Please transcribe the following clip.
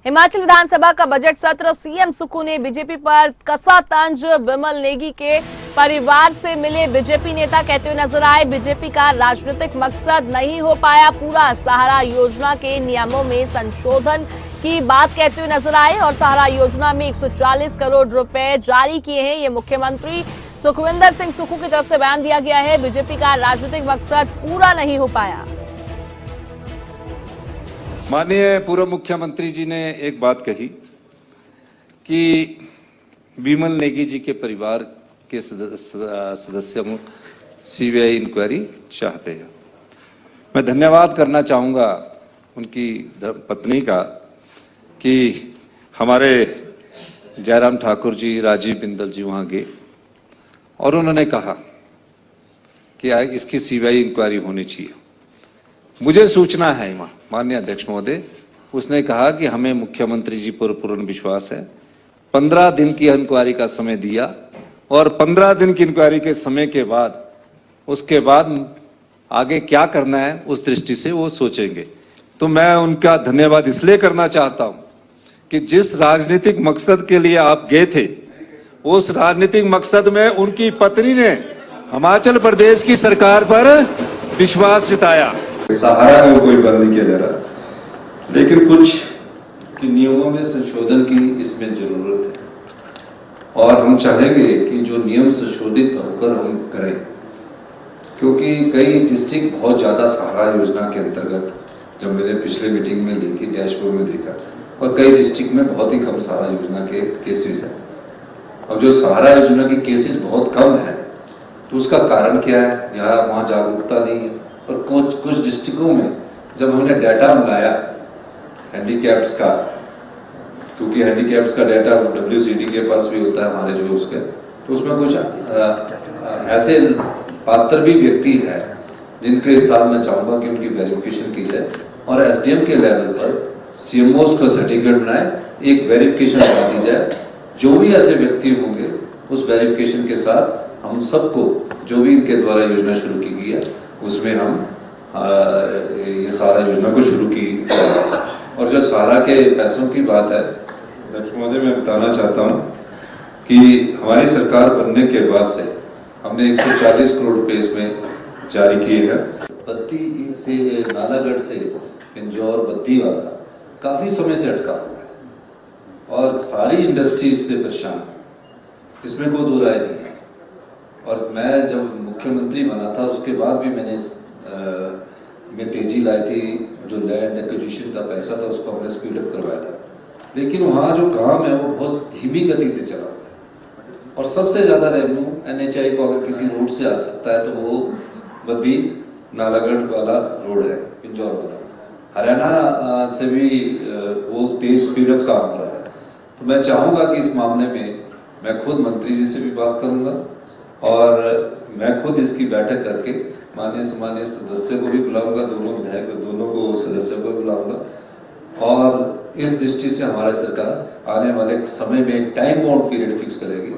हिमाचल विधानसभा का बजट सत्र, सीएम सुक्खू ने बीजेपी पर कसा तंज। बिमल नेगी के परिवार से मिले बीजेपी नेता, कहते हुए नजर आए बीजेपी का राजनीतिक मकसद नहीं हो पाया पूरा। सहारा योजना के नियमों में संशोधन की बात कहते हुए नजर आए और सहारा योजना में 140 करोड़ रुपए जारी किए हैं। ये मुख्यमंत्री सुखविंदर सिंह सुक्खू की तरफ से बयान दिया गया है। बीजेपी का राजनीतिक मकसद पूरा नहीं हो पाया। माननीय पूर्व मुख्यमंत्री जी ने एक बात कही कि बिमल नेगी जी के परिवार के सदस्यों सीबीआई इंक्वायरी चाहते हैं। मैं धन्यवाद करना चाहूँगा उनकी पत्नी का कि हमारे जयराम ठाकुर जी, राजीव बिंदल जी वहाँ गए और उन्होंने कहा कि इसकी सीबीआई इंक्वायरी होनी चाहिए। मुझे सूचना है माननीय अध्यक्ष महोदय, उसने कहा कि हमें मुख्यमंत्री जी पर पूर्ण विश्वास है। 15 दिन की इंक्वायरी का समय दिया और 15 दिन की इंक्वायरी के समय के बाद उसके बाद आगे क्या करना है उस दृष्टि से वो सोचेंगे। तो मैं उनका धन्यवाद इसलिए करना चाहता हूं कि जिस राजनीतिक मकसद के लिए आप गए थे, उस राजनीतिक मकसद में उनकी पत्नी ने हिमाचल प्रदेश की सरकार पर विश्वास जताया। सहारा में कोई बंद नहीं किया जा रहा, लेकिन कुछ की नियमों में संशोधन की इसमें जरूरत है और हम चाहेंगे कि जो नियम संशोधित होकर हम करें, क्योंकि कई डिस्ट्रिक्ट बहुत ज्यादा सहारा योजना के अंतर्गत, जब मैंने पिछले मीटिंग में ली थी डैशबोर्ड में देखा, और कई डिस्ट्रिक्ट में बहुत ही कम सहारा योजना के केसेस है। अब जो सहारा योजना के केसेस बहुत कम है तो उसका कारण क्या है? या वहाँ जागरूकता नहीं है। और कुछ डिस्ट्रिक्टों में जब हमने डाटा मिलाया हैंडीकैप्स का, क्योंकि हैंडीकैप्स का डाटा WCD के पास भी होता है हमारे जो उसके, तो उसमें कुछ ऐसे पात्र भी व्यक्ति हैं जिनके साथ मैं चाहूँगा कि उनकी वेरिफिकेशन की जाए और SDM के लेवल पर CMOs का सर्टिफिकेट बनाए, एक वेरिफिकेशन करा दी जाए। जो भी ऐसे व्यक्ति होंगे उस वेरिफिकेशन के साथ हम सबको, जो भी इनके द्वारा योजना शुरू की गई है उसमें हम ये सहारा योजना को शुरू की। और जो सहारा के पैसों की बात है, अध्यक्ष महोदय, मैं बताना चाहता हूँ कि हमारी सरकार बनने के बाद से हमने 140 करोड़ रुपए इसमें जारी किए हैं। बद्दी से नालागढ़ से पिंजौर बद्दी वाला काफी समय से अटका हुआ है और सारी इंडस्ट्री इससे परेशान है, इसमें कोई दो राय नहीं है। और मैं जब मुख्यमंत्री बना था उसके बाद भी मैंने में तेजी लाई थी। जो लैंड एक्विजिशन का पैसा था उसको हमने स्पीड अप करवाया था, लेकिन वहाँ जो काम है वो बहुत धीमी गति से चला है और सबसे ज्यादा रेवेन्यू NHI को अगर किसी रोड से आ सकता है तो वो बद्दी नालागढ़ वाला रोड है, पिंजौर वाला। हरियाणा से भी वो तेज स्पीड अप काम हो रहा है। तो मैं चाहूँगा कि इस मामले में मैं खुद मंत्री जी से भी बात करूँगा और मैं खुद इसकी बैठक करके माननीय सम्मानीय सदस्य को भी बुलाऊंगा, दोनों विधायक, दोनों को सदस्यों को बुलाऊंगा और इस दृष्टि से हमारी सरकार आने वाले समय में टाइम बाउंड पीरियड फिक्स करेगी